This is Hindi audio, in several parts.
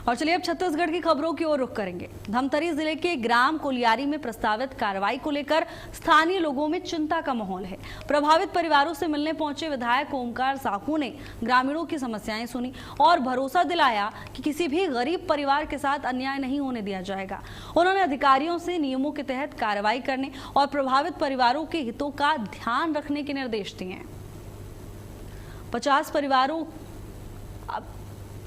और चलिए अब छत्तीसगढ़ की खबरों की ओर रुख करेंगे। धमतरी जिले के ग्राम कोलियारी में प्रस्तावित कार्रवाई को लेकर स्थानीय लोगों में चिंता का माहौल है। प्रभावित परिवारों से मिलने पहुंचे विधायक ओमकार साहू ने ग्रामीणों की समस्याएं सुनी और भरोसा दिलाया कि किसी भी गरीब परिवार के साथ अन्याय नहीं होने दिया जाएगा। उन्होंने अधिकारियों से नियमों के तहत कार्रवाई करने और प्रभावित परिवारों के हितों का ध्यान रखने के निर्देश दिए। 50 परिवारों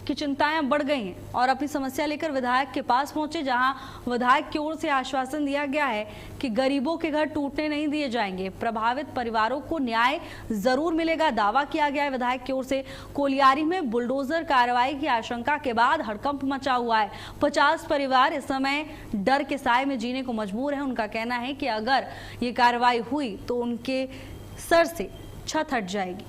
की चिंताएं बढ़ गई हैं और अपनी समस्या लेकर विधायक के पास पहुंचे, जहां विधायक की ओर से आश्वासन दिया गया है कि गरीबों के घर टूटने नहीं दिए जाएंगे, प्रभावित परिवारों को न्याय जरूर मिलेगा। दावा किया गया है विधायक की ओर से। कोलियारी में बुलडोजर कार्रवाई की आशंका के बाद हड़कंप मचा हुआ है। 50 परिवार इस समय डर के साए में जीने को मजबूर है। उनका कहना है कि अगर ये कार्रवाई हुई तो उनके सर से छत हट जाएगी।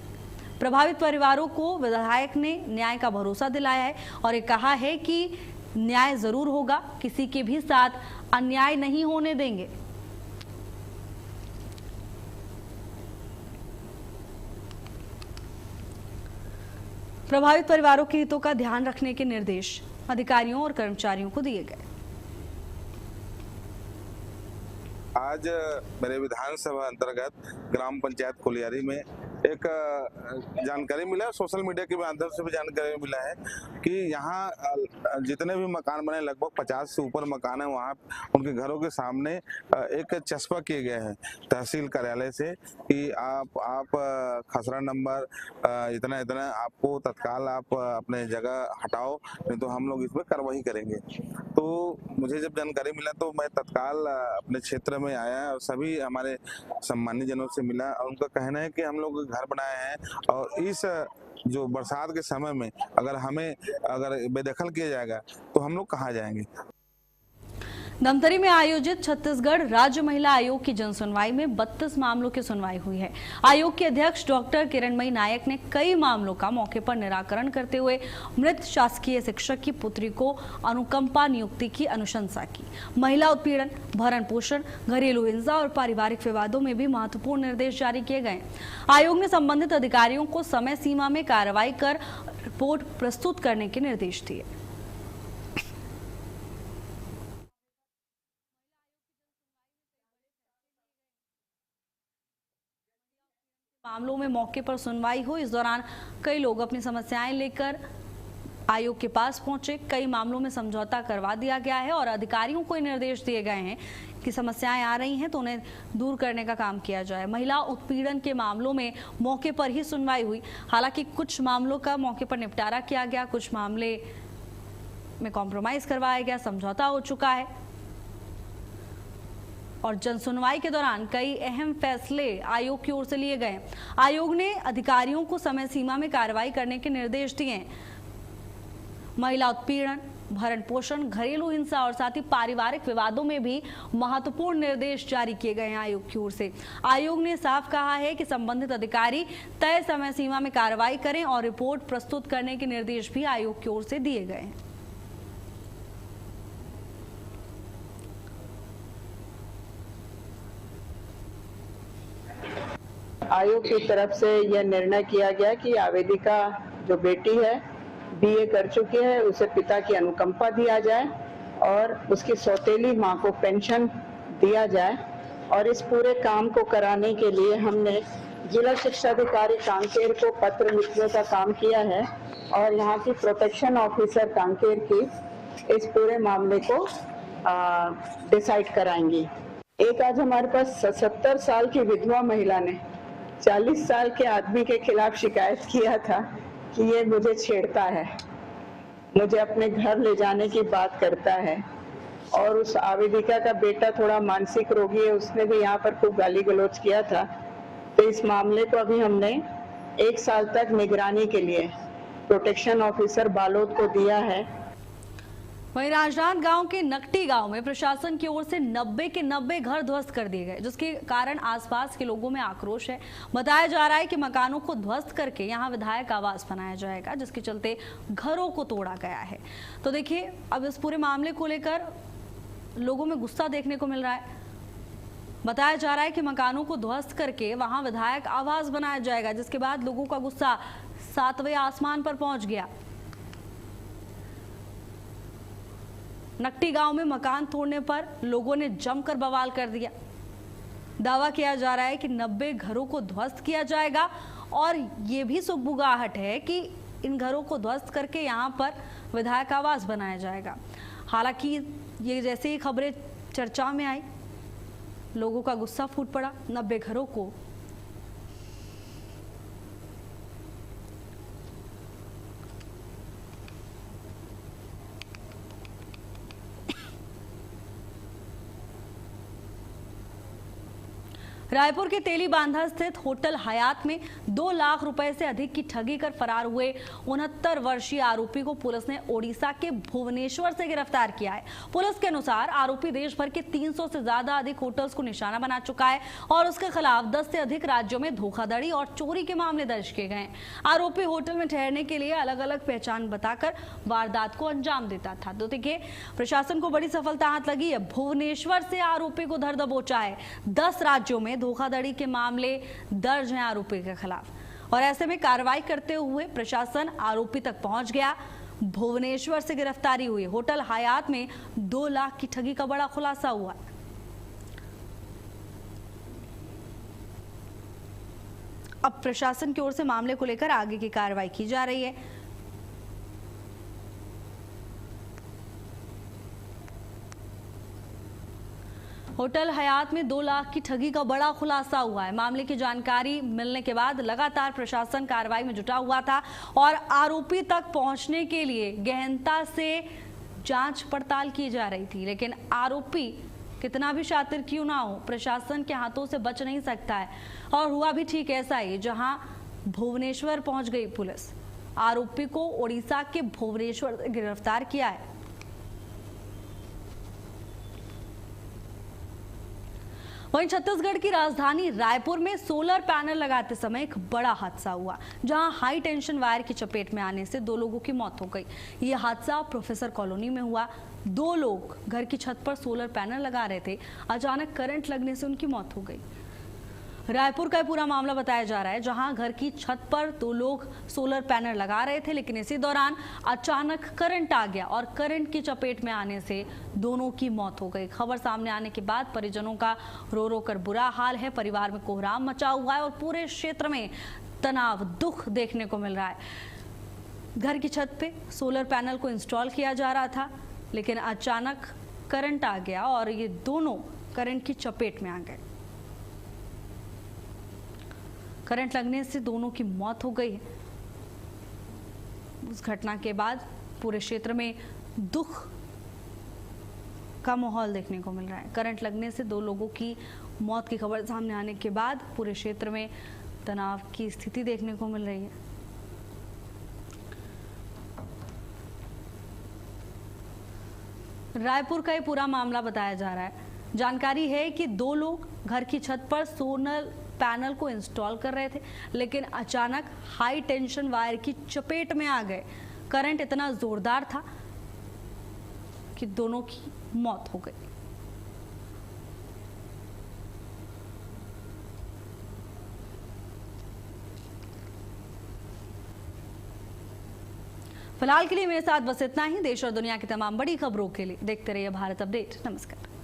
प्रभावित परिवारों को विधायक ने न्याय का भरोसा दिलाया है और ये कहा है कि न्याय जरूर होगा, किसी के भी साथ अन्याय नहीं होने देंगे। प्रभावित परिवारों के हितों का ध्यान रखने के निर्देश अधिकारियों और कर्मचारियों को दिए गए। आज मेरे विधानसभा अंतर्गत ग्राम पंचायत कोलियारी में एक जानकारी मिला, सोशल मीडिया के माध्यम से भी जानकारी मिला है कि यहाँ जितने भी मकान बने, लगभग 50 से ऊपर मकान है, वहाँ उनके घरों के सामने एक चस्पा किए गए हैं तहसील कार्यालय से कि आप खसरा नंबर इतना इतना आपको तत्काल आप अपने जगह हटाओ, नहीं तो हम लोग इस पर कार्रवाई करेंगे। तो मुझे जब जानकारी मिला तो मैं तत्काल अपने क्षेत्र में आया और सभी हमारे सम्मानित जनों से मिला और उनका कहना है कि हम लोग घर बनाए हैं और इस जो बरसात के समय में अगर बेदखल किया जाएगा तो हम लोग कहाँ जाएंगे। धमतरी में आयोजित छत्तीसगढ़ राज्य महिला आयोग की जनसुनवाई में 32 मामलों की सुनवाई हुई है। आयोग के अध्यक्ष डॉक्टर किरणमयी नायक ने कई मामलों का मौके पर निराकरण करते हुए मृत शासकीय शिक्षक की पुत्री को अनुकंपा नियुक्ति की अनुशंसा की। महिला उत्पीड़न, भरण पोषण, घरेलू हिंसा और पारिवारिक विवादों में भी महत्वपूर्ण निर्देश जारी किए गए। आयोग ने संबंधित अधिकारियों को समय सीमा में कार्रवाई कर रिपोर्ट प्रस्तुत करने के निर्देश दिए। मामलों में मौके पर सुनवाई हुई। इस दौरान कई लोग अपनी समस्याएं लेकर आयोग के पास पहुंचे। कई मामलों में समझौता करवा दिया गया है और अधिकारियों को निर्देश दिए गए हैं कि समस्याएं आ रही हैं तो उन्हें दूर करने का काम किया जाए। महिला उत्पीड़न के मामलों में मौके पर ही सुनवाई हुई। हालांकि कुछ मामलों का मौके पर निपटारा किया गया, कुछ मामले में कॉम्प्रोमाइज करवाया गया, समझौता हो चुका है। और जनसुनवाई के दौरान कई अहम फैसले आयोग की ओर से लिए गए। आयोग ने अधिकारियों को समय सीमा में कार्रवाई करने के निर्देश दिए। महिला उत्पीड़न, भरण पोषण, घरेलू हिंसा और साथ ही पारिवारिक विवादों में भी महत्वपूर्ण निर्देश जारी किए गए हैं आयोग की ओर से। आयोग ने साफ कहा है कि संबंधित अधिकारी तय समय सीमा में कार्रवाई करें और रिपोर्ट प्रस्तुत करने के निर्देश भी आयोग की ओर से दिए गए हैं। आयोग की तरफ से यह निर्णय किया गया कि आवेदिका जो बेटी है बीए कर चुकी है, उसे पिता की अनुकंपा दिया जाए और उसकी सौतेली मां को पेंशन दिया जाए। और इस पूरे काम को कराने के लिए हमने जिला शिक्षा अधिकारी कांकेर को पत्र लिखने का काम किया है और यहाँ की प्रोटेक्शन ऑफिसर कांकेर की इस पूरे मामले को डिसाइड कराएंगी। एक आज हमारे पास 70 साल की विधवा महिला ने 40 साल के आदमी के खिलाफ शिकायत किया था कि ये मुझे छेड़ता है, मुझे अपने घर ले जाने की बात करता है। और उस आवेदिका का बेटा थोड़ा मानसिक रोगी है, उसने भी यहाँ पर खूब गाली गलौज किया था। तो इस मामले को अभी हमने 1 साल तक निगरानी के लिए प्रोटेक्शन ऑफिसर बालोद को दिया है। वहीं राजनांदगांव के नकटी गांव में प्रशासन की ओर से 90 के 90 घर ध्वस्त कर दिए गए, जिसके कारण आसपास के लोगों में आक्रोश है। बताया जा रहा है कि मकानों को ध्वस्त करके यहां विधायक आवास बनाया जाएगा, जिसके चलते घरों को तोड़ा गया है। तो देखिए, अब इस पूरे मामले को लेकर लोगों में गुस्सा देखने को मिल रहा है। बताया जा रहा है कि मकानों को ध्वस्त करके वहां विधायक आवास बनाया जाएगा, जिसके बाद लोगों का गुस्सा 7वें आसमान पर पहुंच गया। नकटी गांव में मकान तोड़ने पर लोगों ने जमकर बवाल कर दिया। दावा किया जा रहा है कि 90 घरों को ध्वस्त किया जाएगा और ये भी सुगबुगाहट है कि इन घरों को ध्वस्त करके यहाँ पर विधायक आवास बनाया जाएगा। हालांकि ये जैसे ही खबरें चर्चा में आई, लोगों का गुस्सा फूट पड़ा। 90 घरों को रायपुर के तेली बांधा स्थित होटल हयात में 2 लाख रुपए से अधिक की ठगी कर फरार हुए 69 वर्षीय आरोपी को पुलिस ने ओडिशा के भुवनेश्वर से गिरफ्तार किया है। पुलिस के अनुसार आरोपी देश भर के 300 से ज्यादा अधिक होटल्स को निशाना बना चुका है और उसके खिलाफ 10 से अधिक राज्यों में धोखाधड़ी और चोरी के मामले दर्ज किए गए। आरोपी होटल में ठहरने के लिए अलग अलग पहचान बताकर वारदात को अंजाम देता था। तो देखिए, प्रशासन को बड़ी सफलता हाथ लगी है। भुवनेश्वर से आरोपी को धर दबोचा है। 10 राज्यों में धोखाधड़ी के मामले दर्ज हैं आरोपी के खिलाफ और ऐसे में कार्रवाई करते हुए प्रशासन आरोपी तक पहुंच गया। भुवनेश्वर से गिरफ्तारी हुई। होटल हयात में 2 लाख की ठगी का बड़ा खुलासा हुआ। अब प्रशासन की ओर से मामले को लेकर आगे की कार्रवाई की जा रही है। होटल हयात में 2 लाख की ठगी का बड़ा खुलासा हुआ है। मामले की जानकारी मिलने के बाद लगातार प्रशासन कार्रवाई में जुटा हुआ था और आरोपी तक पहुंचने के लिए गहनता से जांच पड़ताल की जा रही थी। लेकिन आरोपी कितना भी शातिर क्यों ना हो, प्रशासन के हाथों से बच नहीं सकता है। और हुआ भी ठीक ऐसा ही, जहां भुवनेश्वर पहुंच गई पुलिस। आरोपी को ओडिशा के भुवनेश्वर से गिरफ्तार किया है। वहीं छत्तीसगढ़ की राजधानी रायपुर में सोलर पैनल लगाते समय एक बड़ा हादसा हुआ, जहां हाई टेंशन वायर की चपेट में आने से 2 लोगों की मौत हो गई। यह हादसा प्रोफेसर कॉलोनी में हुआ। 2 लोग घर की छत पर सोलर पैनल लगा रहे थे। अचानक करंट लगने से उनकी मौत हो गई। रायपुर का पूरा मामला बताया जा रहा है, जहां घर की छत पर 2 लोग सोलर पैनल लगा रहे थे, लेकिन इसी दौरान अचानक करंट आ गया और करंट की चपेट में आने से दोनों की मौत हो गई। खबर सामने आने के बाद परिजनों का रो रो कर बुरा हाल है। परिवार में कोहराम मचा हुआ है और पूरे क्षेत्र में तनाव, दुख देखने को मिल रहा है। घर की छत पे सोलर पैनल को इंस्टॉल किया जा रहा था, लेकिन अचानक करंट आ गया और ये दोनों करंट की चपेट में आ गए। करंट लगने से दोनों की मौत हो गई। उस घटना के बाद पूरे क्षेत्र में दुख का माहौल देखने को मिल रहा है। करंट लगने से 2 लोगों की मौत की खबर सामने आने के बाद पूरे क्षेत्र में तनाव की स्थिति देखने को मिल रही है। रायपुर का ये पूरा मामला बताया जा रहा है। जानकारी है कि 2 लोग घर की छत पर सोलर पैनल को इंस्टॉल कर रहे थे, लेकिन अचानक हाई टेंशन वायर की चपेट में आ गए। करंट इतना जोरदार था कि दोनों की मौत हो गई। फिलहाल के लिए मेरे साथ बस इतना ही। देश और दुनिया की तमाम बड़ी खबरों के लिए देखते रहिए भारत अपडेट। नमस्कार।